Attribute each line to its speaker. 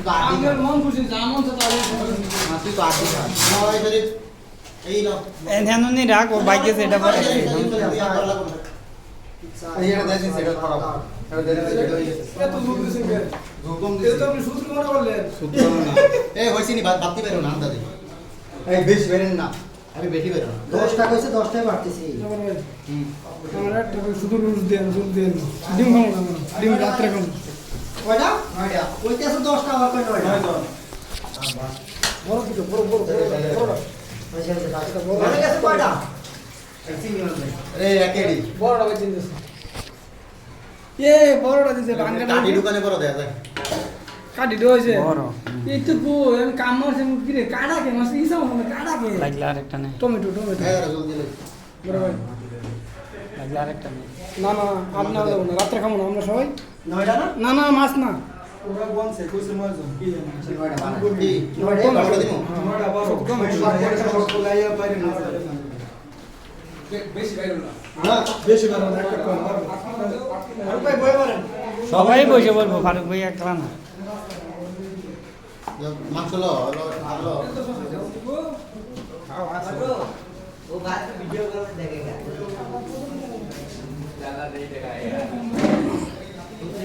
Speaker 1: আমার মন খুশি জামন তো তাহলে
Speaker 2: তুই তো আসিস না এবারে এই নাও
Speaker 3: এনহানুনি রাখ ও বাইকে সেটা পরে
Speaker 2: এই এটা দেখি সেটা খারাপ এটা দেখি সেটা হয়ে গেছে
Speaker 1: এত জোর দিছেন কে
Speaker 2: হুকুম
Speaker 1: এই তো
Speaker 2: দিছি
Speaker 1: আপনি সূত্র মনে করলেন
Speaker 2: সূত্র না এই হইছে নি ভাবতে পারো না আন্দাজে এই বেশি বেরেন না আমি বেশি বেরো না
Speaker 4: 10 টাকা হইছে 10 টাকা বাড়তেছি
Speaker 1: আমার ভাই
Speaker 2: হুম
Speaker 1: আমার একটা শুধু রুজ দেন ডিম খাবো না ডিম রাত্রে খাবো
Speaker 4: কয়টা 9টা কইতেছ 10 টাকা কই 9টা
Speaker 1: বড় কিছু বড়
Speaker 4: হইছে টাকা বড় গেছে কয়টা
Speaker 2: আরে একেডি
Speaker 1: বড়টা বেচে দিয়েছে এ বড়টা দিছে ভাঙা
Speaker 2: কাটি দোকানে বড় দেয়া যায়
Speaker 1: কাটি দইছে
Speaker 3: বড়
Speaker 1: এই তো গো আমি কাম মারছে কি রে কাটা কে মাছ ইসা মনে কাটা কে
Speaker 3: লাগলে আরেকটা নে
Speaker 1: টমেটো
Speaker 2: হ্যাঁ জলদি লই
Speaker 1: বড় ভাই
Speaker 3: লাগলে আরেকটা নে
Speaker 1: না না আপনি আর যাবো না রাত্রে খাবো না আমরা সবাই
Speaker 4: 9টা না
Speaker 1: না না মাছ না
Speaker 5: ওরা বলছে কইছে মাছ কি জানি
Speaker 4: 9টা বানা
Speaker 2: কি
Speaker 4: 9টা
Speaker 2: বড় দিমু
Speaker 5: আমারটা বারো সব লাইয়া বাইরে না বেশি বাইরে না বেশি বাইরে না একটা কম আর ভাই বই মারেন
Speaker 3: সবাই বসে বলবো ফারুক ভাই একলা না
Speaker 2: মাংস লো ভালো
Speaker 4: ও বাদ ভিডিও করে দেখেगा